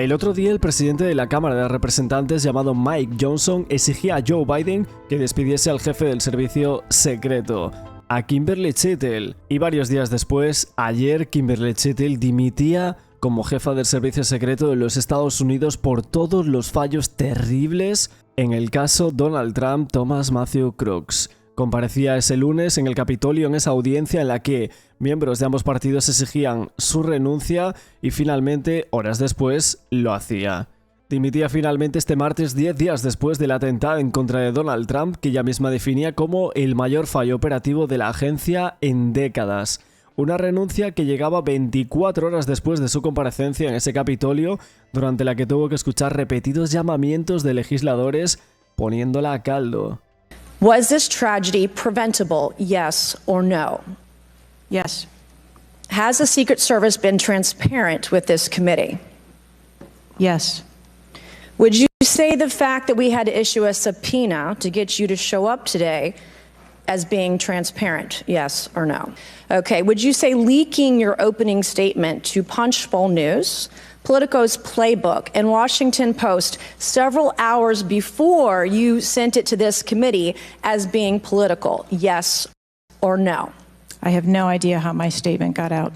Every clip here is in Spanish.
El otro día el presidente de la Cámara de Representantes llamado Mike Johnson exigía a Joe Biden que despidiese al jefe del servicio secreto, a Kimberly Chittle, y varios días después, ayer, Kimberly Chittle dimitía como jefa del servicio secreto de los Estados Unidos por todos los fallos terribles en el caso Donald Trump Thomas Matthew Crooks. Comparecía ese lunes en el Capitolio en esa audiencia en la que miembros de ambos partidos exigían su renuncia y finalmente, horas después, lo hacía. Dimitía finalmente este martes 10 días después del atentado en contra de Donald Trump, que ella misma definía como el mayor fallo operativo de la agencia en décadas. Una renuncia que llegaba 24 horas después de su comparecencia en ese Capitolio, durante la que tuvo que escuchar repetidos llamamientos de legisladores poniéndola a caldo. Was this tragedy preventable, yes or no? Yes. Has the Secret Service been transparent with this committee? Yes. Would you say the fact that we had to issue a subpoena to get you to show up today as being transparent, yes or no? Okay, would you say leaking your opening statement to Punchbowl News, Politico's Playbook, and Washington Post several hours before you sent it to this committee as being political, yes or no? I have no idea how my statement got out.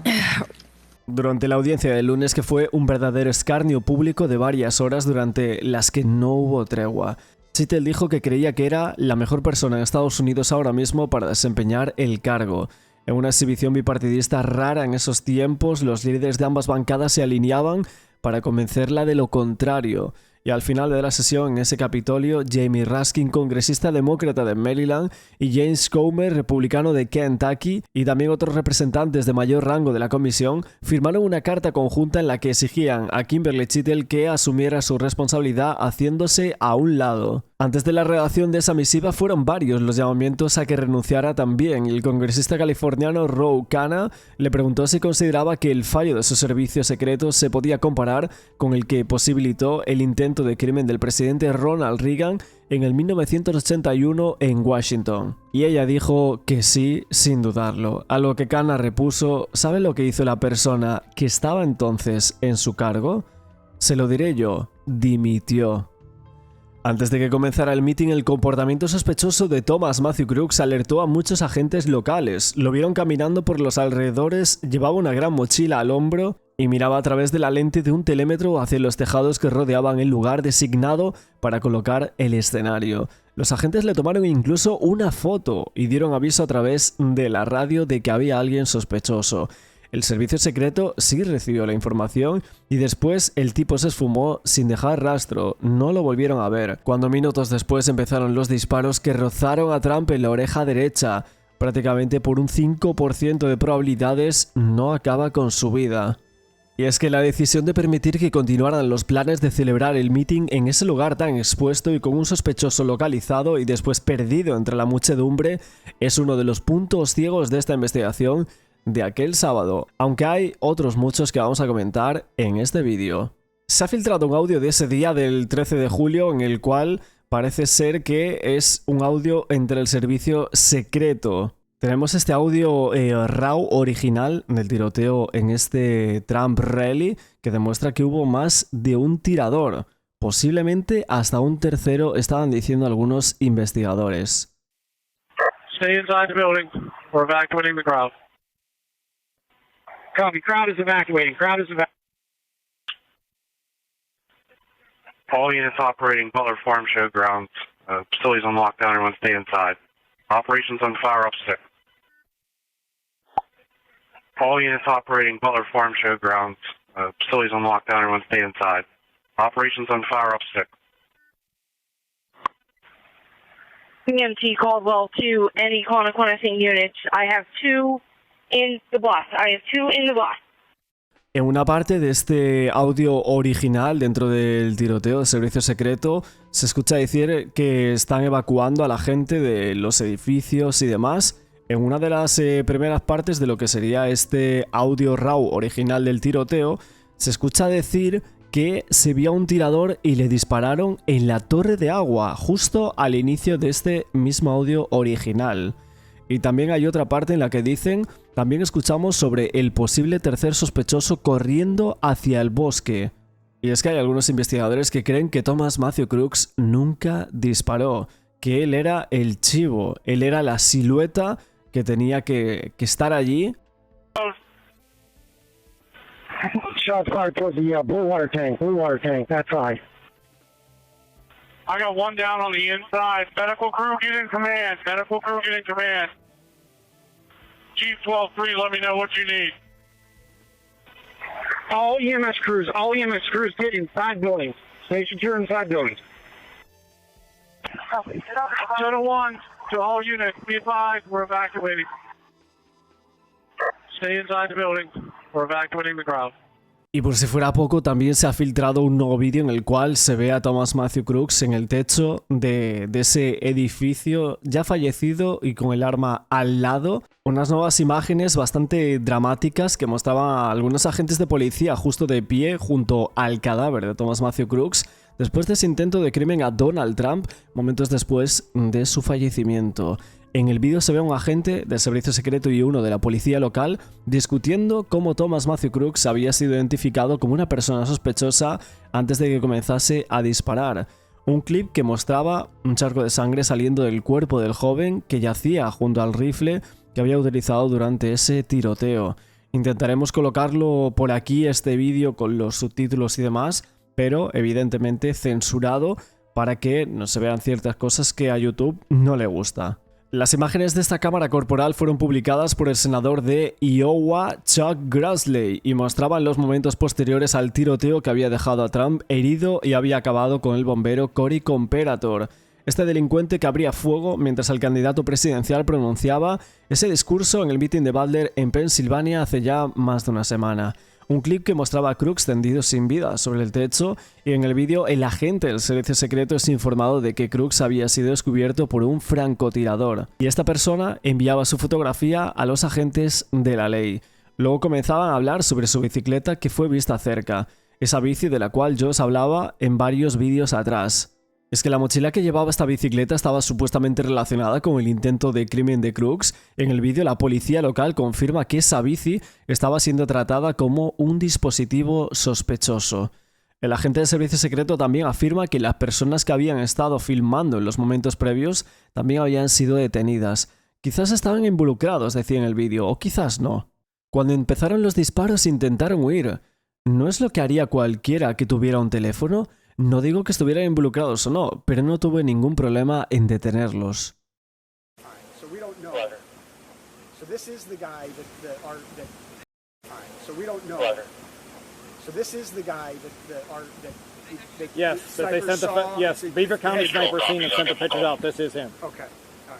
Durante la audiencia del lunes, que fue un verdadero escarnio público de varias horas durante las que no hubo tregua, Chittle dijo que creía que era la mejor persona en Estados Unidos ahora mismo para desempeñar el cargo. En una exhibición bipartidista rara en esos tiempos, los líderes de ambas bancadas se alineaban para convencerla de lo contrario. Y al final de la sesión en ese Capitolio, Jamie Raskin, congresista demócrata de Maryland, y James Comer, republicano de Kentucky, y también otros representantes de mayor rango de la comisión, firmaron una carta conjunta en la que exigían a Kimberly Chittle que asumiera su responsabilidad haciéndose a un lado. Antes de la redacción de esa misiva fueron varios los llamamientos a que renunciara también, y el congresista californiano Ro Khanna le preguntó si consideraba que el fallo de su servicio secreto se podía comparar con el que posibilitó el intento de crimen del presidente Ronald Reagan en el 1981 en Washington. Y ella dijo que sí, sin dudarlo, a lo que Khanna repuso: ¿sabe lo que hizo la persona que estaba entonces en su cargo? Se lo diré yo, dimitió. Antes de que comenzara el meeting, el comportamiento sospechoso de Thomas Matthew Crooks alertó a muchos agentes locales. Lo vieron caminando por los alrededores, llevaba una gran mochila al hombro y miraba a través de la lente de un telémetro hacia los tejados que rodeaban el lugar designado para colocar el escenario. Los agentes le tomaron incluso una foto y dieron aviso a través de la radio de que había alguien sospechoso. El servicio secreto sí recibió la información y después el tipo se esfumó sin dejar rastro, no lo volvieron a ver. Cuando minutos después empezaron los disparos que rozaron a Trump en la oreja derecha, prácticamente por un 5% de probabilidades no acaba con su vida. Y es que la decisión de permitir que continuaran los planes de celebrar el meeting en ese lugar tan expuesto y con un sospechoso localizado y después perdido entre la muchedumbre es uno de los puntos ciegos de esta investigación de aquel sábado, aunque hay otros muchos que vamos a comentar en este vídeo. Se ha filtrado un audio de ese día del 13 de julio en el cual parece ser que es un audio entre el servicio secreto. Tenemos este audio RAW original del tiroteo en este Trump Rally que demuestra que hubo más de un tirador, posiblemente hasta un tercero, estaban diciendo algunos investigadores. Stay inside the building. We're evacuating the crowd. Copy. Crowd is evacuating. Crowd is evacuating. All units operating Butler Farm Show grounds. Facilities on lockdown. Everyone stay inside. Operations on fire up 6. All units operating Butler Farm Show grounds. Facilities on lockdown. Everyone stay inside. Operations on fire up 6. PMT Caldwell to any Quantiquanting units. I have 2 in the bus. I have 2 in the bus. En una parte de este audio original dentro del tiroteo del servicio secreto se escucha decir que están evacuando a la gente de los edificios y demás. En una de las primeras partes de lo que sería este audio RAW original del tiroteo se escucha decir que se vio a un tirador y le dispararon en la torre de agua justo al inicio de este mismo audio original. Y también hay otra parte en la que dicen: también escuchamos sobre el posible tercer sospechoso corriendo hacia el bosque. Y es que hay algunos investigadores que creen que Thomas Matthew Crooks nunca disparó, que él era el chivo, él era la silueta que tenía que estar allí. Shots fired towards the blue water tank, that's right. I got one down on the inside. Medical crew, get in command. Medical crew, get in command. Chief 12-3, let me know what you need. All EMS crews, get inside buildings. Stay secure inside buildings. Channel 1 to all units, be advised, we're evacuating. Stay inside the building. We're evacuating the crowd. Y por si fuera poco, también se ha filtrado un nuevo vídeo en el cual se ve a Thomas Matthew Crooks en el techo de ese edificio ya fallecido y con el arma al lado. Unas nuevas imágenes bastante dramáticas que mostraban a algunos agentes de policía justo de pie junto al cadáver de Thomas Matthew Crooks después de ese intento de crimen a Donald Trump momentos después de su fallecimiento. En el vídeo se ve a un agente del servicio secreto y uno de la policía local discutiendo cómo Thomas Matthew Crooks había sido identificado como una persona sospechosa antes de que comenzase a disparar. Un clip que mostraba un charco de sangre saliendo del cuerpo del joven que yacía junto al rifle que había utilizado durante ese tiroteo. Intentaremos colocarlo por aquí, este vídeo, con los subtítulos y demás, pero evidentemente censurado para que no se vean ciertas cosas que a YouTube no le gusta. Las imágenes de esta cámara corporal fueron publicadas por el senador de Iowa, Chuck Grassley, y mostraban los momentos posteriores al tiroteo que había dejado a Trump herido y había acabado con el bombero Cory Comperator, este delincuente que abría fuego mientras el candidato presidencial pronunciaba ese discurso en el mitin de Butler en Pensilvania hace ya más de una semana. Un clip que mostraba a Crooks tendido sin vida sobre el techo, y en el vídeo el agente del servicio secreto es informado de que Crooks había sido descubierto por un francotirador, y esta persona enviaba su fotografía a los agentes de la ley. Luego comenzaban a hablar sobre su bicicleta que fue vista cerca, esa bici de la cual yo os hablaba en varios vídeos atrás. Es que la mochila que llevaba esta bicicleta estaba supuestamente relacionada con el intento de crimen de Crooks. En el vídeo la policía local confirma que esa bici estaba siendo tratada como un dispositivo sospechoso. El agente del servicio secreto también afirma que las personas que habían estado filmando en los momentos previos también habían sido detenidas. Quizás estaban involucrados, decía en el vídeo, o quizás no. Cuando empezaron los disparos intentaron huir. ¿No es lo que haría cualquiera que tuviera un teléfono? No digo que estuvieran involucrados o no, pero no tuve ningún problema en detenerlos. Yes, Beaver County Sniper seen and sent the pictures out. This is him. Okay.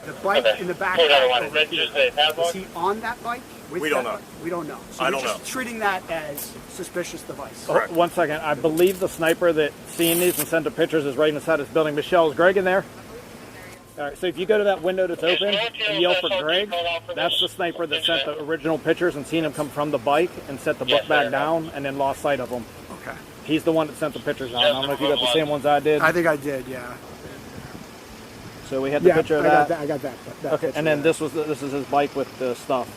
The bike in the back. Is he on that bike? We don't know. We don't know. So I we're don't just know. treating that as suspicious device. Oh, one second. I believe the sniper that seen these and sent the pictures is right inside this building. Michelle, is Greg in there? All right, so if you go to that window that's open and yell for Greg, that's the sniper that sent the original pictures and seen him come from the bike and set the book back down and then lost sight of him. Okay. He's the one that sent the pictures out. I don't know if you got the same ones I did. I think I did, yeah. So we had the picture of that. I got that Okay, picture, and then yeah. this is his bike with the stuff.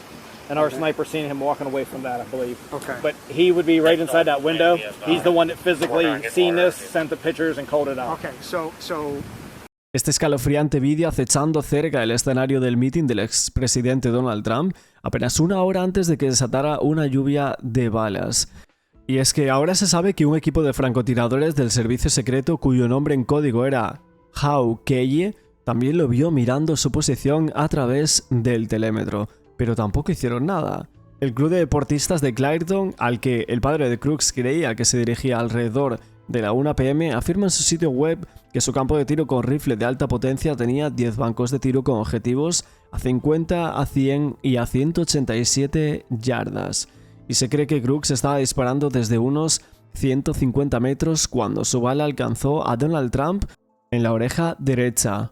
And our sniper seen him walking away from that, I believe. Okay. But he would be right inside that window. He's the one that physically seen this, sent the pictures, and called it out. Okay, so Este escalofriante vídeo acechando cerca el escenario del mitin del expresidente Donald Trump apenas una hora antes de que desatara una lluvia de balas. Y es que ahora se sabe que un equipo de francotiradores del servicio secreto cuyo nombre en código era How Keye también lo vio mirando su posición a través del telémetro, pero tampoco hicieron nada. El club de deportistas de Clairton, al que el padre de Crooks creía que se dirigía alrededor de la 1 p.m., afirma en su sitio web que su campo de tiro con rifle de alta potencia tenía 10 bancos de tiro con objetivos a 50, a 100 y a 187 yardas. Y se cree que Crooks estaba disparando desde unos 150 metros cuando su bala alcanzó a Donald Trump en la oreja derecha.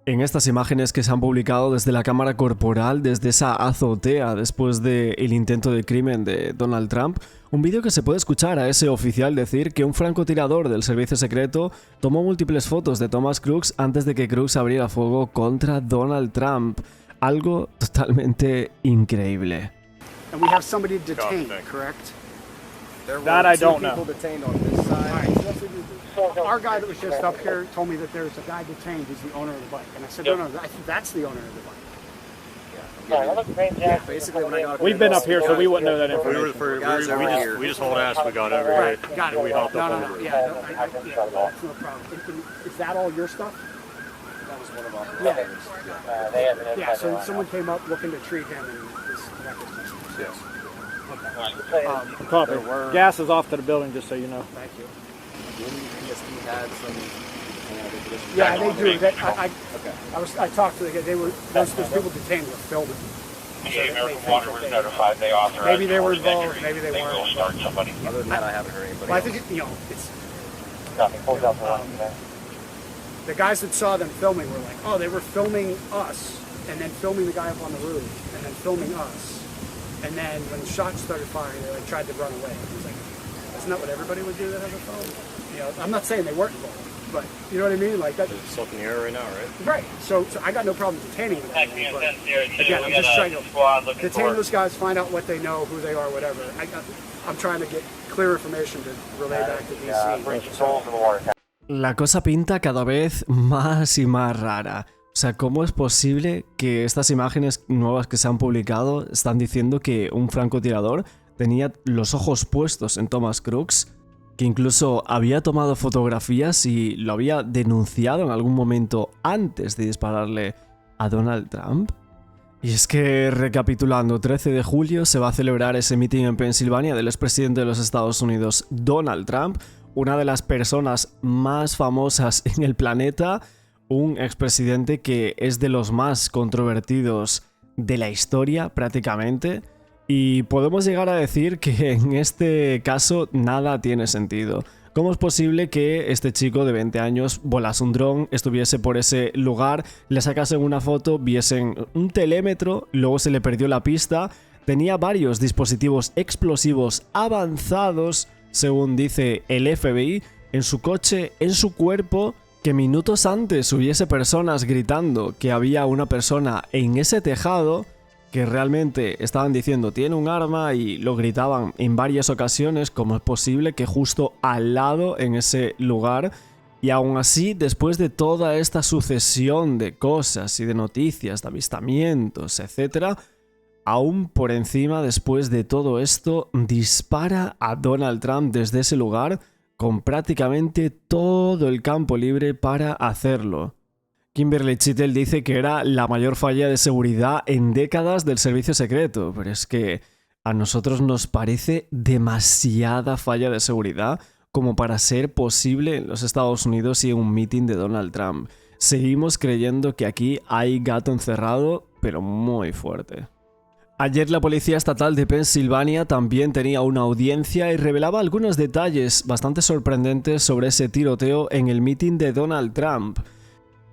En estas imágenes que se han publicado desde la cámara corporal, desde esa azotea después del intento de crimen de Donald Trump, un vídeo que se puede escuchar a ese oficial decir que un francotirador del servicio secreto tomó múltiples fotos de Thomas Crooks antes de que Crooks abriera fuego contra Donald Trump. Algo totalmente increíble. and we have somebody detained, correct? There That were I two don't know. people detained on this side. Our guy that was just up here told me that there's a guy detained who's the owner of the bike. And I said, no, I think that's the owner of the bike. Yeah, basically, when I got We've been up here, so we wouldn't know that information. we just hauled ass. We got over Right, here. got it. We hopped up no, over it. yeah, that's no problem. Is that all your stuff? that was one of our Yeah. Yeah, so someone came up looking to treat him and this Yes. Copy. There were- Gas is off to the building, just so you know. Thank you. Didn't PSP had some? Yeah, they do. Okay. I talked to the guy. They were those people detained were filming. The American Water was notified. They authorized. Maybe they were coordinate involved, maybe they They will weren't. start somebody. Other than that, I haven't heard anybody. Well, I else. think it's Nothing. Close out the line. the guys that saw them filming were like, oh, they were filming us, and then filming the guy up on the roof, and then filming us, and then when the shots started firing, they tried to run away. It was like, isn't that what everybody would do that has a phone? I'm not saying they weren't involved, but you know what I mean? Like that. It's up in the air right now, right? Right. So I got no problem detaining them. But again, I'm just trying to detain those guys, find out what they know, who they are, whatever. I'm trying to get clear information to relay back to DC. La cosa pinta cada vez más y más rara. O sea, ¿cómo es posible que estas imágenes nuevas que se han publicado están diciendo que un francotirador tenía los ojos puestos en Thomas Crooks, que incluso había tomado fotografías y lo había denunciado en algún momento antes de dispararle a Donald Trump? Y es que, recapitulando, 13 de julio se va a celebrar ese meeting en Pensilvania del expresidente de los Estados Unidos, Donald Trump, una de las personas más famosas en el planeta, un expresidente que es de los más controvertidos de la historia prácticamente, y podemos llegar a decir que en este caso nada tiene sentido. ¿Cómo es posible que este chico de 20 años volase un dron, estuviese por ese lugar, le sacasen una foto, viesen un telémetro, luego se le perdió la pista, tenía varios dispositivos explosivos avanzados, según dice el FBI, en su coche, en su cuerpo, que minutos antes hubiese personas gritando que había una persona en ese tejado, que realmente estaban diciendo tiene un arma y lo gritaban en varias ocasiones? ¿Cómo es posible que justo al lado en ese lugar? Y aún así, después de toda esta sucesión de cosas y de noticias, de avistamientos, etc., aún por encima, después de todo esto, dispara a Donald Trump desde ese lugar con prácticamente todo el campo libre para hacerlo. Kimberly Chittle dice que era la mayor falla de seguridad en décadas del servicio secreto, pero es que a nosotros nos parece demasiada falla de seguridad como para ser posible en los Estados Unidos y en un meeting de Donald Trump. Seguimos creyendo que aquí hay gato encerrado, pero muy fuerte. Ayer la Policía Estatal de Pensilvania también tenía una audiencia y revelaba algunos detalles bastante sorprendentes sobre ese tiroteo en el meeting de Donald Trump.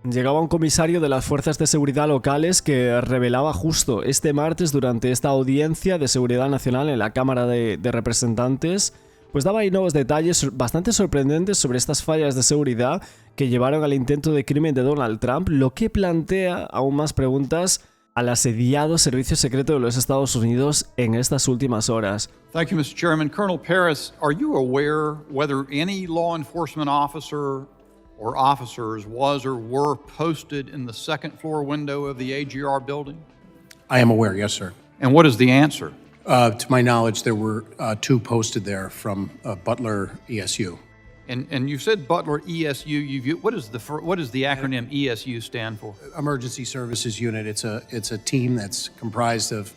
Llegaba un comisario de las fuerzas de seguridad locales que revelaba justo este martes durante esta audiencia de seguridad nacional en la Cámara de Representantes, pues daba ahí nuevos detalles bastante sorprendentes sobre estas fallas de seguridad que llevaron al intento de crimen de Donald Trump, lo que plantea aún más preguntas al asediado servicio secreto de los Estados Unidos en estas últimas horas. Thank you, Mr. Chairman. Colonel Paris, are you aware whether any law enforcement officer or officers was or were posted in the second floor window of the AGR building? I am aware, yes, sir. And what is the answer? To my knowledge, there were two posted there from Butler ESU. And you said Butler ESU. What does the acronym ESU stand for? Emergency Services Unit. It's a team that's comprised of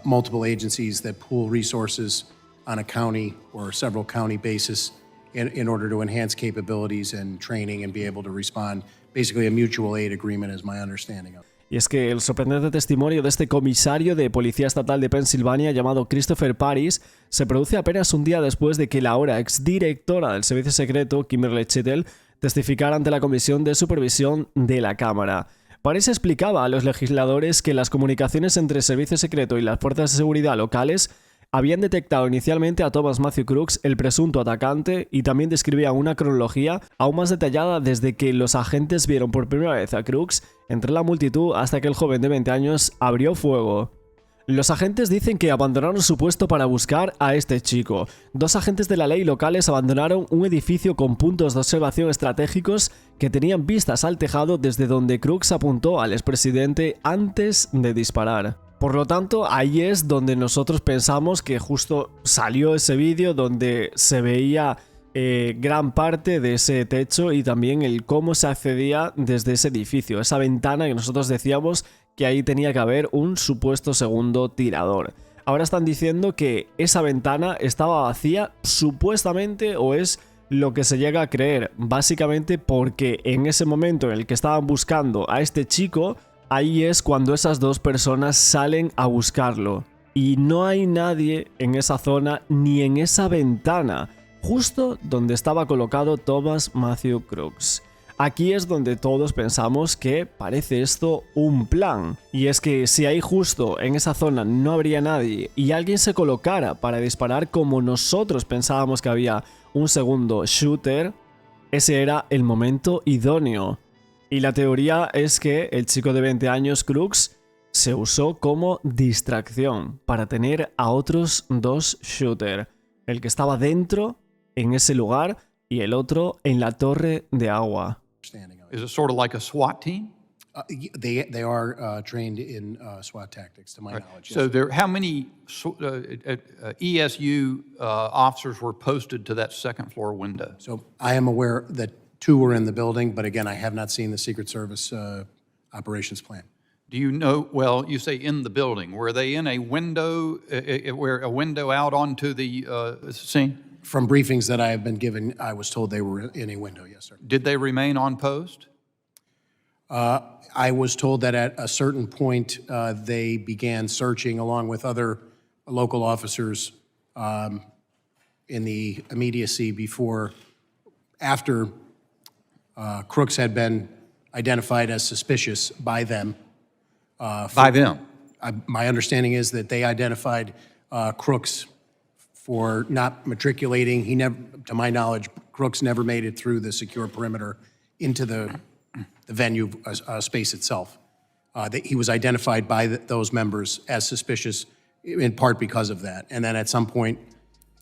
multiple agencies that pool resources on a county or several county basis in order to enhance capabilities and training and be able to respond. Basically a mutual aid agreement is my understanding of it. Y es que el sorprendente testimonio de este comisario de Policía Estatal de Pensilvania llamado Christopher Paris se produce apenas un día después de que la ahora exdirectora del Servicio Secreto, Kimberly Chittle, testificara ante la Comisión de Supervisión de la Cámara. Paris explicaba a los legisladores que las comunicaciones entre el Servicio Secreto y las fuerzas de seguridad locales habían detectado inicialmente a Thomas Matthew Crooks, el presunto atacante, y también describía una cronología aún más detallada desde que los agentes vieron por primera vez a Crooks entre la multitud hasta que el joven de 20 años abrió fuego. Los agentes dicen que abandonaron su puesto para buscar a este chico. 2 agentes de la ley locales abandonaron un edificio con puntos de observación estratégicos que tenían vistas al tejado desde donde Crooks apuntó al expresidente antes de disparar. Por lo tanto, ahí es donde nosotros pensamos que justo salió ese vídeo donde se veía gran parte de ese techo y también el cómo se accedía desde ese edificio, esa ventana que nosotros decíamos que ahí tenía que haber un supuesto segundo tirador. Ahora están diciendo que esa ventana estaba vacía supuestamente, o es lo que se llega a creer, básicamente porque en ese momento en el que estaban buscando a este chico, ahí es cuando esas 2 personas salen a buscarlo y no hay nadie en esa zona ni en esa ventana, justo donde estaba colocado Thomas Matthew Crooks. Aquí es donde todos pensamos que parece esto un plan, y es que si ahí justo en esa zona no habría nadie y alguien se colocara para disparar como nosotros pensábamos que había un segundo shooter, ese era el momento idóneo. Y la teoría es que el chico de 20 años, Crooks, se usó como distracción para tener a otros 2 shooters, el que estaba dentro en ese lugar y el otro en la torre de agua. Is it sort of like a SWAT team? They are trained in SWAT tactics, to my knowledge. So how many ESU officers were posted to that second floor window? So I am aware that 2 were in the building, but again, I have not seen the Secret Service operations plan. Do you know, well, you say in the building. Were they in a window, a window out onto the scene? From briefings that I have been given, I was told they were in a window, yes, sir. Did they remain on post? I was told that at a certain point, they began searching along with other local officers in the immediacy after Crooks had been identified as suspicious by them. By them? My understanding is that they identified Crooks for not matriculating. He never, to my knowledge, Crooks never made it through the secure perimeter into the venue space itself. He was identified by those members as suspicious, in part because of that. And then at some point,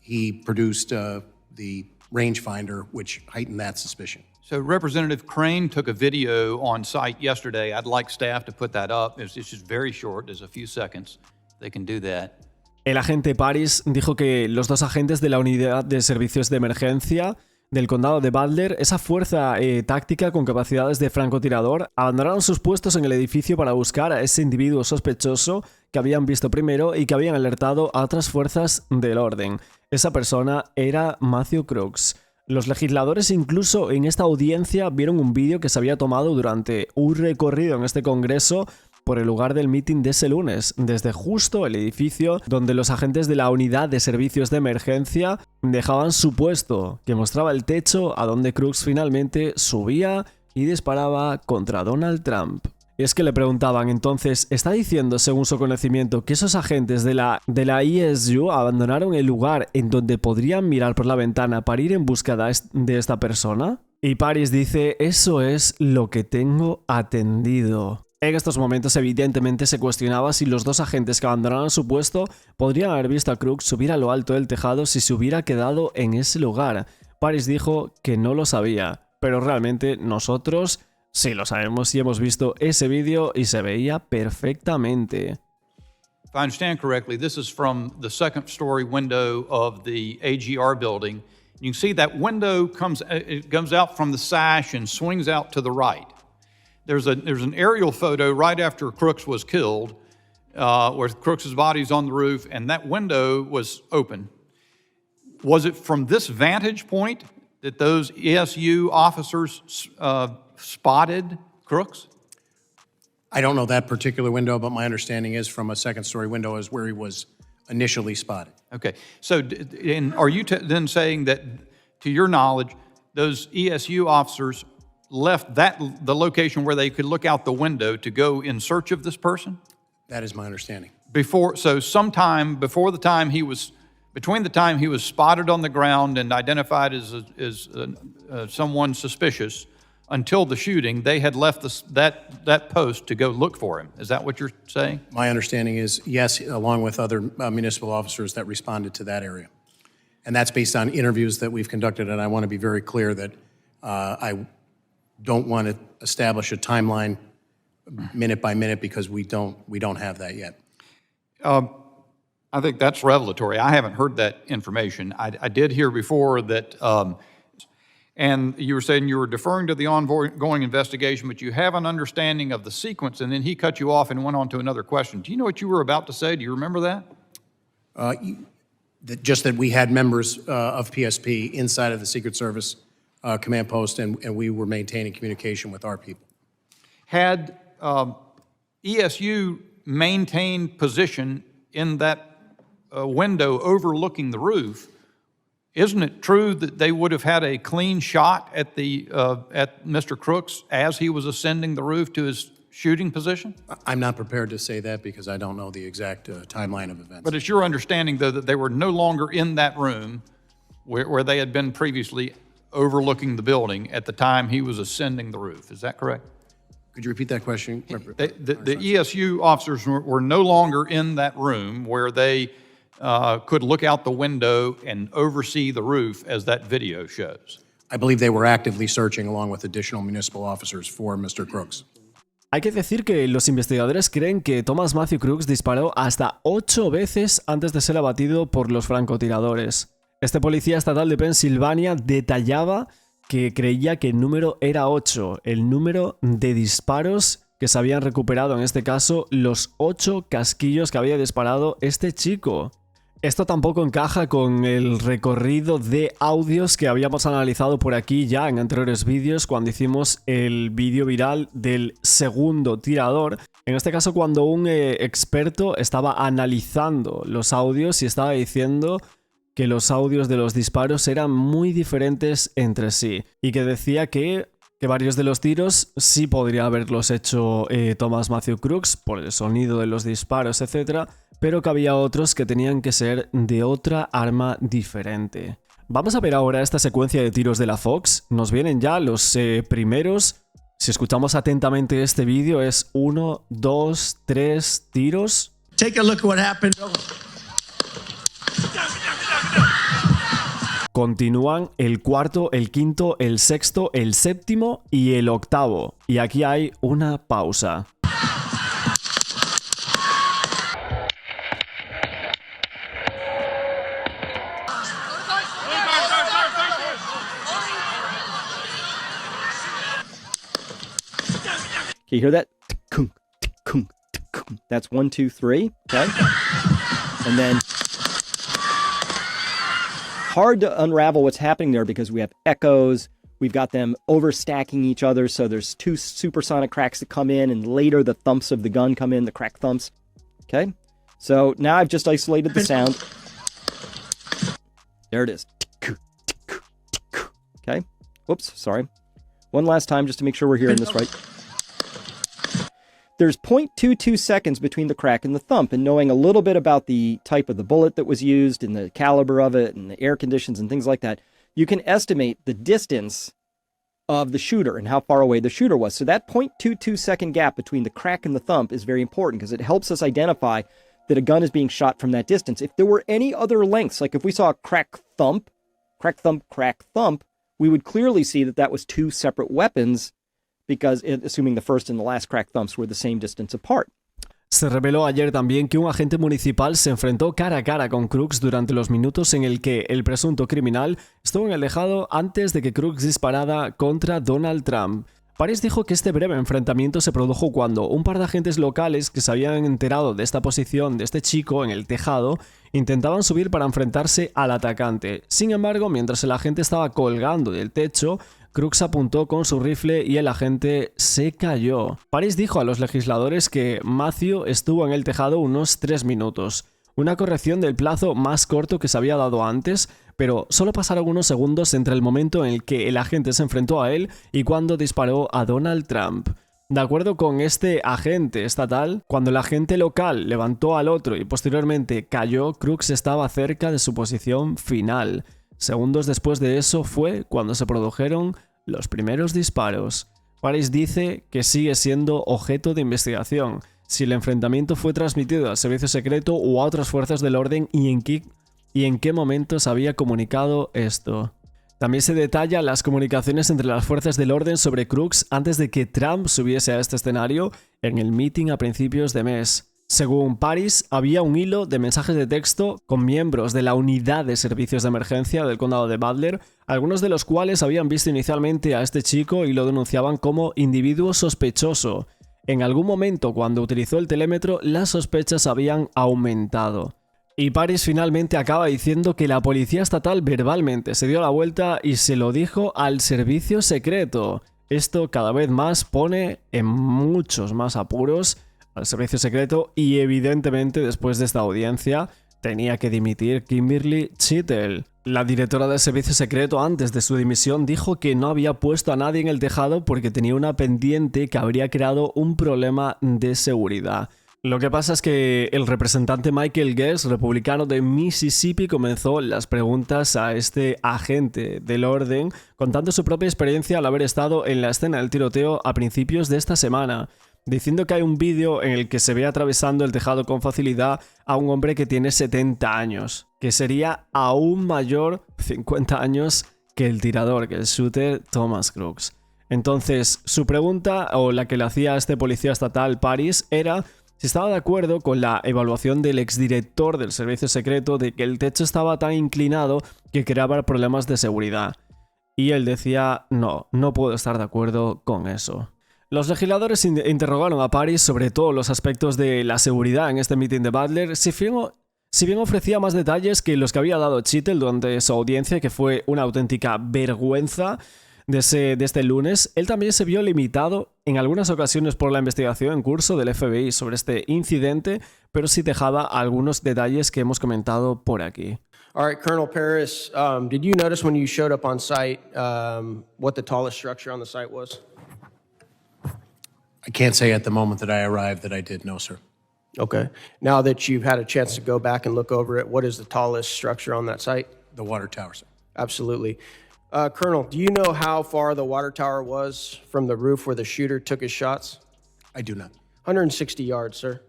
he produced the rangefinder, which heightened that suspicion. So Representative Crane took a video on site yesterday. I'd like staff to put that up. It's just very short. There's a few seconds. They can do that. El agente Paris dijo que los 2 agentes de la unidad de servicios de emergencia del condado de Butler, esa fuerza táctica con capacidades de francotirador, abandonaron sus puestos en el edificio para buscar a ese individuo sospechoso que habían visto primero y que habían alertado a otras fuerzas del orden. Esa persona era Matthew Crooks. Los legisladores incluso en esta audiencia vieron un vídeo que se había tomado durante un recorrido en este congreso por el lugar del meeting de ese lunes, desde justo el edificio donde los agentes de la unidad de servicios de emergencia dejaban su puesto, que mostraba el techo a donde Crooks finalmente subía y disparaba contra Donald Trump. Y es que le preguntaban entonces, ¿está diciendo según su conocimiento que esos agentes de la ESU abandonaron el lugar en donde podrían mirar por la ventana para ir en busca de esta persona? Y Paris dice, eso es lo que tengo atendido. En estos momentos evidentemente se cuestionaba si los 2 agentes que abandonaron su puesto podrían haber visto a Crooks subir a lo alto del tejado si se hubiera quedado en ese lugar. Paris dijo que no lo sabía, pero realmente nosotros sí lo sabemos y hemos visto ese vídeo y se veía perfectamente. If I understand correctly, this is from the second story window of the AGR building. You can see that window comes out from the sash and swings out to the right. There's an aerial photo right after Crooks was killed, where Crooks' body's on the roof, and that window was open. Was it from this vantage point that those ESU officers spotted Crooks? I don't know that particular window, but my understanding is from a second-story window is where he was initially spotted. Okay. So are you then saying that, to your knowledge, those ESU officers left the location where they could look out the window to go in search of this person? That is my understanding. Sometime before the time between the time he was spotted on the ground and identified as someone suspicious, until the shooting, they had left that post to go look for him. Is that what you're saying? My understanding is, yes, along with other municipal officers that responded to that area. And that's based on interviews that we've conducted, and I want to be very clear that I don't want to establish a timeline minute by minute because we don't have that yet. I think that's revelatory. I haven't heard that information. I did hear before that, and you were saying you were deferring to the ongoing investigation, but you have an understanding of the sequence, and then he cut you off and went on to another question. Do you know what you were about to say? Do you remember that? Just that we had members of PSP inside of the Secret Service command post, and we were maintaining communication with our people. Had ESU maintained position in that window overlooking the roof, isn't it true that they would have had a clean shot at Mr. Crooks as he was ascending the roof to his shooting position? I'm not prepared to say that because I don't know the exact timeline of events. But it's your understanding, though, that they were no longer in that room where they had been previously overlooking the building at the time he was ascending the roof. Is that correct? Could you repeat that question? The ESU officers were no longer in that room where they could look out the window and oversee the roof as that video shows. I believe they were actively searching along with additional municipal officers for Mr. Crooks. Hay que decir que los investigadores creen que Thomas Matthew Crooks disparó hasta 8 veces antes de ser abatido por los francotiradores. Este policía estatal de Pensilvania detallaba que creía que el número era 8, el número de disparos que se habían recuperado, en este caso, los 8 casquillos que había disparado este chico. Esto tampoco encaja con el recorrido de audios que habíamos analizado por aquí ya en anteriores vídeos cuando hicimos el vídeo viral del segundo tirador. En este caso, cuando un experto estaba analizando los audios y estaba diciendo que los audios de los disparos eran muy diferentes entre sí y que decía que varios de los tiros sí podría haberlos hecho Thomas Matthew Crooks por el sonido de los disparos, etc., pero que había otros que tenían que ser de otra arma diferente. Vamos a ver ahora esta secuencia de tiros de la Fox. Nos vienen ya los primeros. Si escuchamos atentamente este vídeo es 1, 2, 3 tiros. Take a look at what happened. Continúan el cuarto, el quinto, el sexto, el séptimo y el octavo. Y aquí hay una pausa. Can you hear that? That's 1, 2, 3. Okay. And then hard to unravel what's happening there because we have echoes. We've got them overstacking each other. So there's 2 supersonic cracks that come in, and later the thumps of the gun come in, the crack thumps. Okay. So now I've just isolated the sound. There it is. Okay. Whoops. Sorry. One last time just to make sure we're hearing this right. There's 0.22 seconds between the crack and the thump, and knowing a little bit about the type of the bullet that was used and the caliber of it and the air conditions and things like that, you can estimate the distance of the shooter and how far away the shooter was. So that 0.22 second gap between the crack and the thump is very important because it helps us identify that a gun is being shot from that distance. If there were any other lengths, like if we saw a crack thump, we would clearly see that that was 2 separate weapons, because assuming the first and the last crack thumps were the same distance apart. Se reveló ayer también que un agente municipal se enfrentó cara a cara con Crooks durante los minutos en el que el presunto criminal estuvo en el tejado antes de que Crooks disparara contra Donald Trump. Paris dijo que este breve enfrentamiento se produjo cuando un par de agentes locales que se habían enterado de esta posición de este chico en el tejado intentaban subir para enfrentarse al atacante. Sin embargo, mientras el agente estaba colgando del techo, Crooks apuntó con su rifle y el agente se cayó. Paris dijo a los legisladores que Matthew estuvo en el tejado unos 3 minutos, una corrección del plazo más corto que se había dado antes, pero solo pasaron unos segundos entre el momento en el que el agente se enfrentó a él y cuando disparó a Donald Trump. De acuerdo con este agente estatal, cuando el agente local levantó al otro y posteriormente cayó, Crooks estaba cerca de su posición final. Segundos después de eso fue cuando se produjeron los primeros disparos. Paris dice que sigue siendo objeto de investigación, si el enfrentamiento fue transmitido al servicio secreto o a otras fuerzas del orden y en qué momento se había comunicado esto. También se detalla las comunicaciones entre las fuerzas del orden sobre Crooks antes de que Trump subiese a este escenario en el meeting a principios de mes. Según Paris, había un hilo de mensajes de texto con miembros de la unidad de servicios de emergencia del condado de Butler, algunos de los cuales habían visto inicialmente a este chico y lo denunciaban como individuo sospechoso. En algún momento, cuando utilizó el telémetro, las sospechas habían aumentado. Y Paris finalmente acaba diciendo que la policía estatal verbalmente se dio la vuelta y se lo dijo al servicio secreto. Esto cada vez más pone en muchos más apuros al servicio secreto y evidentemente después de esta audiencia tenía que dimitir Kimberly Chittle. La directora del servicio secreto antes de su dimisión dijo que no había puesto a nadie en el tejado porque tenía una pendiente que habría creado un problema de seguridad. Lo que pasa es que el representante Michael Guest, republicano de Mississippi, comenzó las preguntas a este agente del orden, contando su propia experiencia al haber estado en la escena del tiroteo a principios de esta semana, diciendo que hay un vídeo en el que se ve atravesando el tejado con facilidad a un hombre que tiene 70 años, que sería aún mayor, 50 años, que el tirador, que el shooter Thomas Crooks. Entonces, su pregunta, o la que le hacía a este policía estatal Paris, era si estaba de acuerdo con la evaluación del exdirector del servicio secreto de que el techo estaba tan inclinado que creaba problemas de seguridad. Y él decía, no puedo estar de acuerdo con eso. Los legisladores interrogaron a Paris sobre todos los aspectos de la seguridad en este meeting de Butler, si bien ofrecía más detalles que los que había dado Chittle durante su audiencia, que fue una auténtica vergüenza de este lunes. Él también se vio limitado en algunas ocasiones por la investigación en curso del FBI sobre este incidente, pero sí dejaba algunos detalles que hemos comentado por aquí. All right, Colonel Paris, did you notice when you showed up on site what the tallest structure on the site was? I can't say at the moment that I arrived that I did, no, sir. Okay. Now that you've had a chance to go back and look over it, what is the tallest structure on that site? The water tower, sir. Absolutely. Colonel, do you know how far the water tower was from the roof where the shooter took his shots? I do not. 160 yards, sir.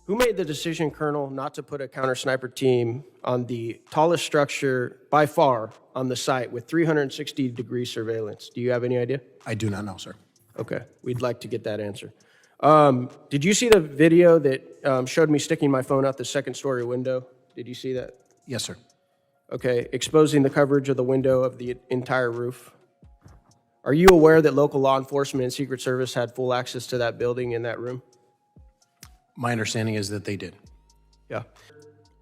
Who made the decision, Colonel, not to put a counter-sniper team on the tallest structure by far on the site with 360-degree surveillance? Do you have any idea? I do not know, sir. Okay, we'd like to get that answer. Did you see the video that showed me sticking my phone out the second-story window? Did you see that? Yes, sir. Okay, exposing the coverage of the window of the entire roof. Are you aware that local law enforcement and Secret Service had full access to that building in that room? My understanding is that they did. Yeah.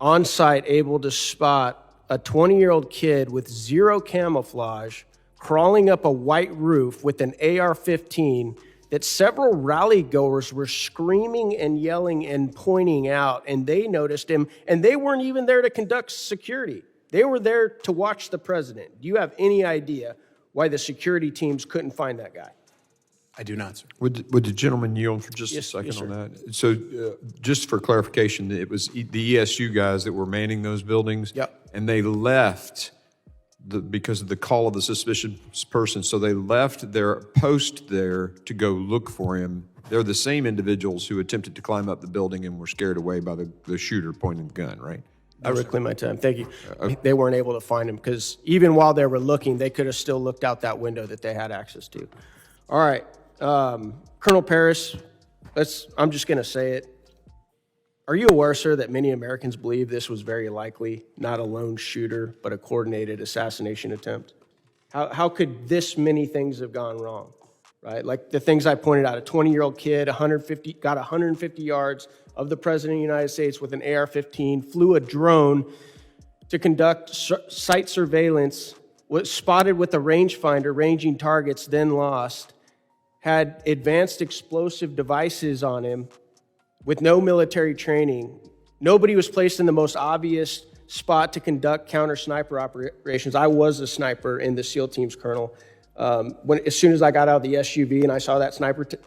On site, able to spot a 20-year-old kid with zero camouflage crawling up a white roof with an AR-15 that several rally goers were screaming and yelling and pointing out, and they noticed him, and they weren't even there to conduct security. They were there to watch the president. Do you have any idea why the security teams couldn't find that guy? I do not, sir. Would the gentleman yield for just a second on that? So just for clarification, it was the ESU guys that were manning those buildings? Yep. And they left because of the call of the suspicious person, so they left their post there to go look for him. They're the same individuals who attempted to climb up the building and were scared away by the shooter pointing the gun, right? I reclaim my time. Thank you. They weren't able to find him because even while they were looking, they could have still looked out that window that they had access to. All right. Colonel Paris, I'm just going to say it. Are you aware, sir, that many Americans believe this was very likely not a lone shooter, but a coordinated assassination attempt? How could this many things have gone wrong, right? Like the things I pointed out, a 20-year-old kid, got 150 yards of the President of the United States with an AR-15, flew a drone to conduct site surveillance, was spotted with a rangefinder ranging targets, then lost, had advanced explosive devices on him with no military training. Nobody was placed in the most obvious spot to conduct counter-sniper operations. I was a sniper in the SEAL teams, Colonel. As soon as I got out of the SUV and I saw that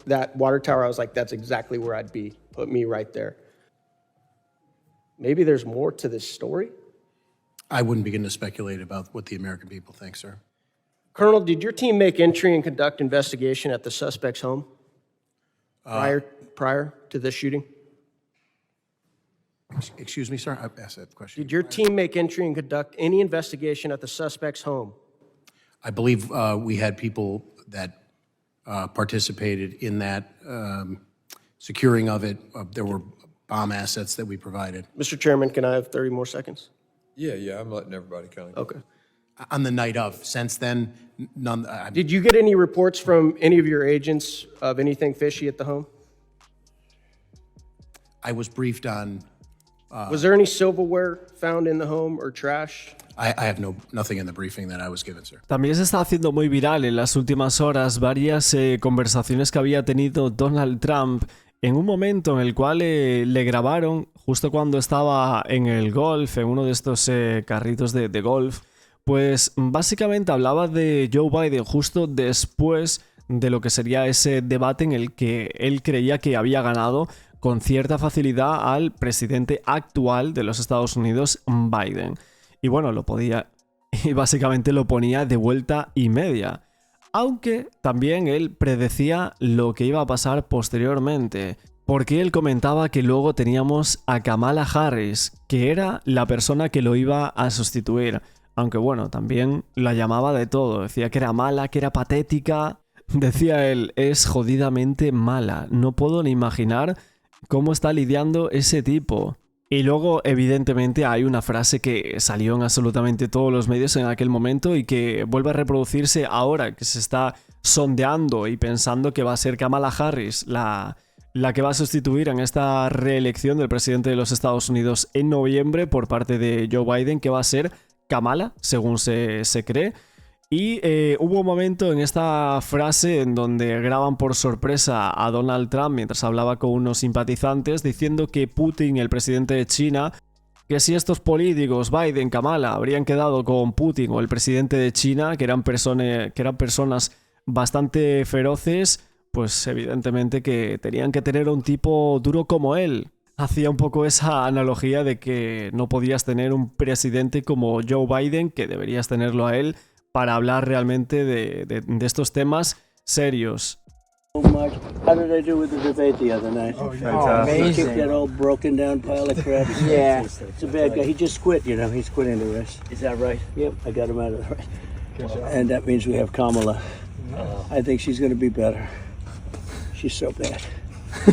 that water tower, I was like, that's exactly where I'd be. Put me right there. Maybe there's more to this story? I wouldn't begin to speculate about what the American people think, sir. Colonel, did your team make entry and conduct investigation at the suspect's home prior to this shooting? Excuse me, sir? I asked that question. Did your team make entry and conduct any investigation at the suspect's home? I believe we had people that participated in that securing of it. There were bomb assets that we provided. Mr. Chairman, can I have 30 more seconds? Yeah, I'm letting everybody kind of. Okay. On the night of. Since then, none. Did you get any reports from any of your agents of anything fishy at the home? I was briefed on. Was there any silverware found in the home or trash? I have nothing in the briefing that I was given, sir. También se está haciendo muy viral en las últimas horas varias conversaciones que había tenido Donald Trump en un momento en el cual le grabaron justo cuando estaba en el golf, en uno de estos carritos de golf. Pues básicamente hablaba de Joe Biden justo después de lo que sería ese debate en el que él creía que había ganado con cierta facilidad al presidente actual de los Estados Unidos, Biden. Y bueno, y básicamente lo ponía de vuelta y media. Aunque también él predecía lo que iba a pasar posteriormente. Porque él comentaba que luego teníamos a Kamala Harris, que era la persona que lo iba a sustituir. Aunque bueno, también la llamaba de todo. Decía que era mala, que era patética. Decía él, es jodidamente mala. No puedo ni imaginar cómo está lidiando ese tipo. Y luego, evidentemente, hay una frase que salió en absolutamente todos los medios en aquel momento y que vuelve a reproducirse ahora que se está sondeando y pensando que va a ser Kamala Harris la que va a sustituir en esta reelección del presidente de los Estados Unidos en noviembre por parte de Joe Biden, que va a ser Kamala, según se cree. Y hubo un momento en esta frase en donde graban por sorpresa a Donald Trump mientras hablaba con unos simpatizantes diciendo que Putin, el presidente de China, que si estos políticos, Biden, Kamala, habrían quedado con Putin o el presidente de China, que eran personas bastante feroces, pues evidentemente que tenían que tener un tipo duro como él. Hacía un poco esa analogía de que no podías tener un presidente como Joe Biden, que deberías tenerlo a él, para hablar realmente de estos temas serios. How did I do with the debate the other night? Oh, fantastic. He kicked that old broken down pile of crap. Yeah. It's a bad guy. He just quit, you know. He's quitting the race. Is that right? Yep, I got him out of the race. And that means we have Kamala. I think she's going to be better. She's so bad.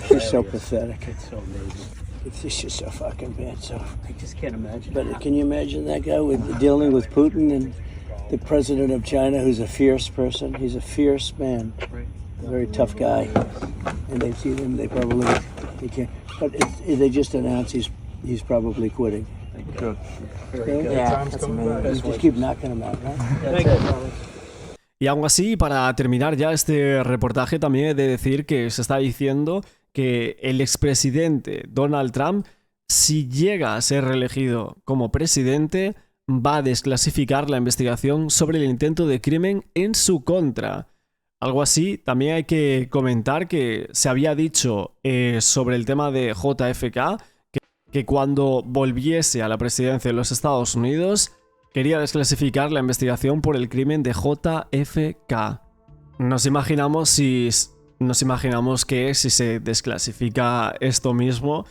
She's so pathetic. It's so amazing. It's just so fucking bad. So I just can't imagine. But can you imagine that guy dealing with Putin and the president of China, who's a fierce person? He's a fierce man, a very tough guy. And they see him, they can't. But they just announced he's probably quitting. Good. Yeah, that's amazing. Just keep knocking him out, right? That's it. Y aún así, para terminar ya este reportaje, también he de decir que se está diciendo que el expresidente Donald Trump, si llega a ser reelegido como presidente, va a desclasificar la investigación sobre el intento de crimen en su contra. Algo así, también hay que comentar que se había dicho sobre el tema de JFK, que cuando volviese a la presidencia de los Estados Unidos, quería desclasificar la investigación por el crimen de JFK. Nos imaginamos que si se desclasifica esto mismo,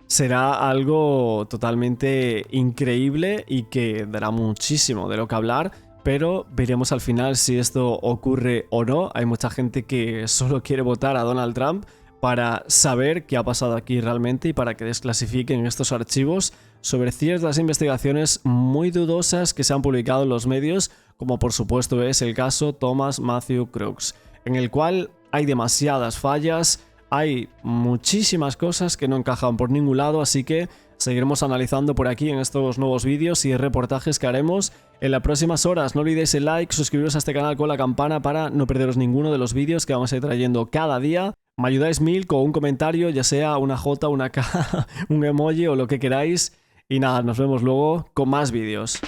será algo totalmente increíble y que dará muchísimo de lo que hablar, pero veremos al final si esto ocurre o no. Hay mucha gente que solo quiere votar a Donald Trump para saber qué ha pasado aquí realmente y para que desclasifiquen estos archivos sobre ciertas investigaciones muy dudosas que se han publicado en los medios, como por supuesto es el caso Thomas Matthew Crooks, en el cual hay demasiadas fallas. Hay muchísimas cosas que no encajan por ningún lado, así que seguiremos analizando por aquí en estos nuevos vídeos y reportajes que haremos en las próximas horas. No olvidéis el like, suscribiros a este canal con la campana para no perderos ninguno de los vídeos que vamos a ir trayendo cada día. Me ayudáis mil con un comentario, ya sea una J, una K, un emoji o lo que queráis. Y nada, nos vemos luego con más vídeos.